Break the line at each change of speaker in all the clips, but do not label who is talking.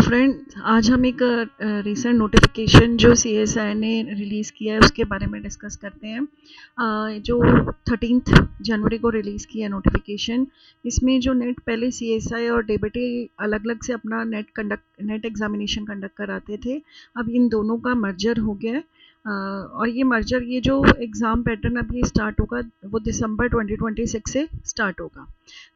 Friend, आज हम एक रीसेंट नोटिफिकेशन जो सीएसआई ने रिलीज़ किया है उसके बारे में डिस्कस करते हैं। जो 13 जनवरी को रिलीज़ किया है नोटिफिकेशन, इसमें जो नेट पहले सीएसआई और डीबीटी अलग अलग से अपना नेट एग्जामिनेशन कंडक्ट कराते थे, अब इन दोनों का मर्जर हो गया है। और ये जो एग्ज़ाम पैटर्न अब ये स्टार्ट होगा वो दिसंबर 2026 से स्टार्ट होगा।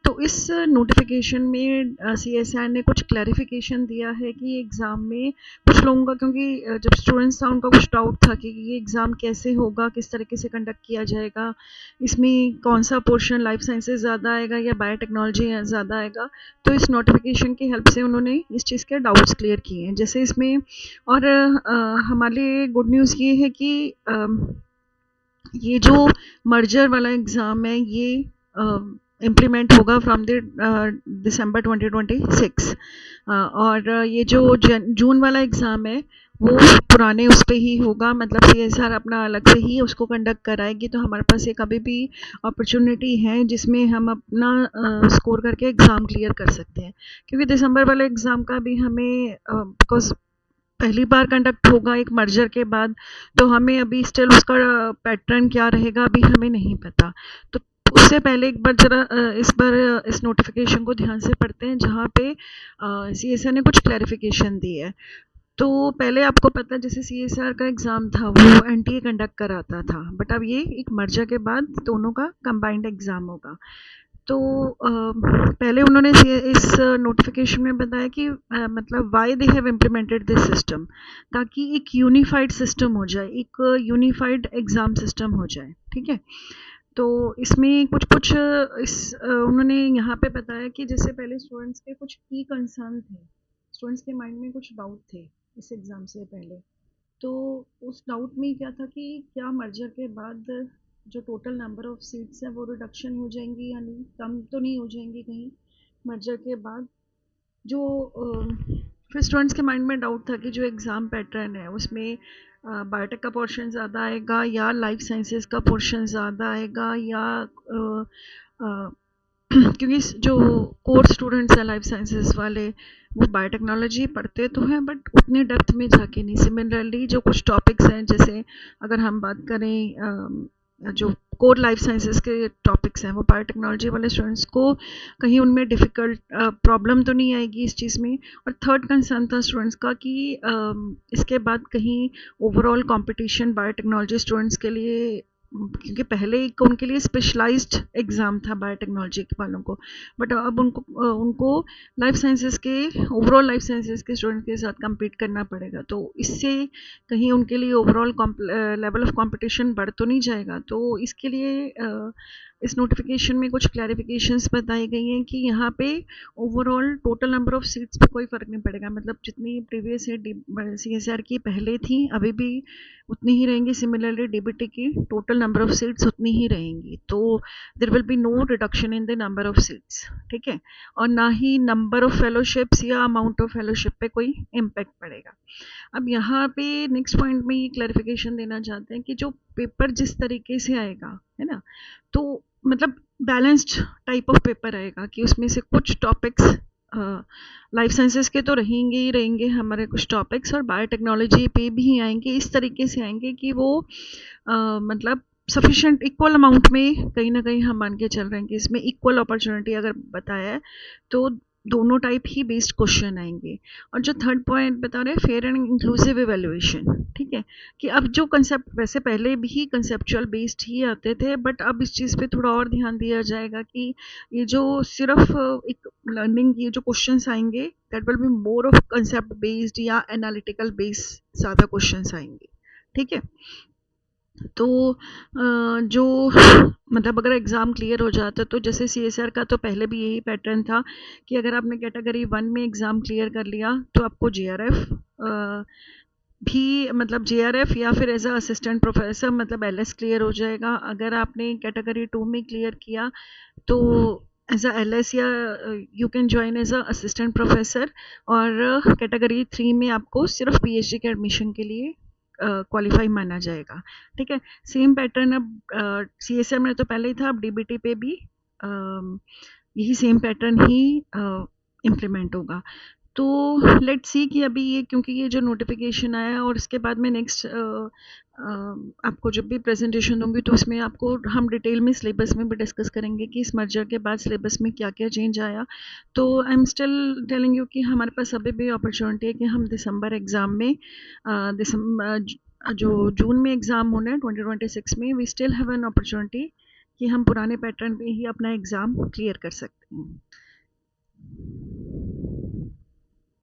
तो इस नोटिफिकेशन में सीएसआई ने कुछ क्लैरिफिकेशन दिया है कि एग्ज़ाम में कुछ लोगों का, क्योंकि जब स्टूडेंट्स था उनका कुछ डाउट था कि ये एग्ज़ाम कैसे होगा, किस तरीके से कंडक्ट किया जाएगा, इसमें कौन सा पोर्शन लाइफ साइंसेज ज़्यादा आएगा या बायोटेक्नोलॉजी ज़्यादा आएगा। तो इस नोटिफिकेशन की हेल्प से उन्होंने इस चीज़ के डाउट्स क्लियर किए हैं। जैसे इसमें और हमारे लिए गुड न्यूज़ ये है कि ये जो मर्जर वाला एग्ज़ाम है ये इम्प्लीमेंट होगा फ्रॉम द दिसंबर 2026। और ये जो जून वाला एग्ज़ाम है वो पुराने उस पर ही होगा, मतलब सीएसआर अपना अलग से ही उसको कंडक्ट कराएगी। तो हमारे पास एक अभी भी अपॉर्चुनिटी है जिसमें हम अपना स्कोर करके एग्ज़ाम क्लियर कर सकते हैं, क्योंकि दिसंबर वाले एग्ज़ाम का भी हमें बिकॉज पहली बार कंडक्ट होगा एक मर्जर के बाद, तो हमें अभी स्टिल उसका पैटर्न क्या रहेगा अभी हमें नहीं पता। तो उससे पहले एक बार जरा इस नोटिफिकेशन को ध्यान से पढ़ते हैं, जहाँ पे सीएसआर ने कुछ क्लैरिफिकेशन दी है। तो पहले आपको पता है जैसे सीएसआर का एग्ज़ाम था वो एनटीए कंडक्ट कराता था, बट अब ये एक मर्जर के बाद दोनों का कंबाइंड एग्ज़ाम होगा। तो पहले उन्होंने इस नोटिफिकेशन में बताया कि मतलब why they have implemented this system, ताकि एक यूनिफाइड सिस्टम हो जाए, एक यूनिफाइड एग्ज़ाम सिस्टम हो जाए। ठीक है, तो इसमें कुछ उन्होंने यहाँ पे बताया कि जैसे पहले स्टूडेंट्स के कुछ की कंसर्न थे, स्टूडेंट्स के माइंड में कुछ डाउट थे इस एग्ज़ाम से पहले। तो उस डाउट में क्या था कि क्या मर्जर के बाद जो टोटल नंबर ऑफ सीट्स हैं वो रिडक्शन हो जाएंगी या नहीं, कम तो नहीं हो जाएंगी कहीं मर्जर के बाद। जो फिर स्टूडेंट्स के माइंड में डाउट था कि जो एग्ज़ाम पैटर्न है उसमें बायोटेक का पोर्शन ज़्यादा आएगा या लाइफ साइंसेस का पोर्शन ज़्यादा आएगा, या क्योंकि जो कोर स्टूडेंट्स हैं लाइफ साइंसेस वाले वो बायोटेक्नोलॉजी पढ़ते तो हैं बट उतने डेप्थ में जाके नहीं। सिमिलरली जो कुछ टॉपिक्स हैं, जैसे अगर हम बात करें जो कोर लाइफ साइंसेस के टॉपिक्स हैं वो बायोटेक्नोलॉजी वाले स्टूडेंट्स को कहीं उनमें डिफ़िकल्ट प्रॉब्लम तो नहीं आएगी इस चीज़ में। और थर्ड कंसर्न था स्टूडेंट्स का कि इसके बाद कहीं ओवरऑल कंपटीशन बायोटेक्नोलॉजी स्टूडेंट्स के लिए, क्योंकि पहले एक उनके लिए स्पेशलाइज्ड एग्ज़ाम था बायोटेक्नोलॉजी वालों को, बट अब उनको लाइफ साइंसेस के ओवरऑल लाइफ साइंसेस के स्टूडेंट के साथ compete करना पड़ेगा। तो इससे कहीं उनके लिए ओवरऑल लेवल ऑफ कंपटीशन बढ़ तो नहीं जाएगा। तो इसके लिए इस नोटिफिकेशन में कुछ क्लैरिफिकेशंस बताई गई हैं कि यहाँ पे overall total number of seats पे कोई फ़र्क नहीं पड़ेगा, मतलब जितनी प्रीवियस सीएसआर की पहले थी अभी भी उतनी ही रहेंगी। सिमिलरली डीबीटी की टोटल नंबर ऑफ सीट्स उतनी ही रहेंगी, तो there will be no reduction in the number of seats. ठीक है, और ना ही नंबर ऑफ फेलोशिप्स या अमाउंट ऑफ फेलोशिप पे कोई इम्पैक्ट पड़ेगा। अब यहाँ पे नेक्स्ट पॉइंट में ये क्लैरिफिकेशन देना चाहते हैं कि जो पेपर जिस तरीके से आएगा है ना, तो मतलब बैलेंस्ड टाइप ऑफ पेपर आएगा कि उसमें से कुछ टॉपिक्स लाइफ साइंसेस के तो रहेंगे ही रहेंगे हमारे कुछ टॉपिक्स, और बायोटेक्नोलॉजी पे भी आएंगे। इस तरीके से आएंगे कि वो मतलब सफिशेंट इक्वल अमाउंट में कहीं ना कहीं हम मान के चल रहे हैं कि इसमें इक्वल अपॉर्चुनिटी अगर बताया है तो दोनों टाइप ही बेस्ड क्वेश्चन आएंगे। और जो थर्ड पॉइंट बता रहे हैं फेयर एंड इंक्लूसिव इवेल्युएशन, ठीक है, कि अब जो कंसेप्ट वैसे पहले भी कंसेप्चुअल बेस्ड ही आते थे, बट अब इस चीज़ पे थोड़ा और ध्यान दिया जाएगा कि ये जो सिर्फ एक लर्निंग ये जो क्वेश्चंस आएंगे that will be more of concept based या एनालिटिकल बेस्ड ज़्यादा क्वेश्चंस आएंगे। ठीक है, तो जो मतलब अगर एग्ज़ाम क्लियर हो जाता तो जैसे सीएसआर का तो पहले भी यही पैटर्न था कि अगर आपने कैटेगरी 1 में एग्ज़ाम क्लियर कर लिया तो आपको जेआरएफ भी, मतलब जेआरएफ या फिर एज अ असिस्टेंट प्रोफेसर मतलब एलएस क्लियर हो जाएगा। अगर आपने कैटेगरी 2 में क्लियर किया तो एज अ एलएस या you can join as a assistant professor, और कैटेगरी 3 में आपको सिर्फ पीएचडी के एडमिशन के लिए क्वालिफाई माना जाएगा। ठीक है, सेम पैटर्न अब सीएसआर में तो पहले ही था, अब डीबीटी पे भी यही सेम पैटर्न ही इम्प्लीमेंट होगा। तो लेट्स सी कि अभी ये, क्योंकि ये जो नोटिफिकेशन आया और इसके बाद में नेक्स्ट आपको जब भी प्रेजेंटेशन दूंगी तो उसमें आपको हम डिटेल में सिलेबस में भी डिस्कस करेंगे कि इस मर्जर के बाद सिलेबस में क्या क्या चेंज आया। तो I am still telling you कि हमारे पास अभी भी अपॉर्चुनिटी है कि हम दिसंबर एग्ज़ाम में दिसंबर जो जून में एग्ज़ाम होना है 2026 में, we still have an opportunity कि हम पुराने पैटर्न पे ही अपना एग्ज़ाम क्लियर कर सकते हैं।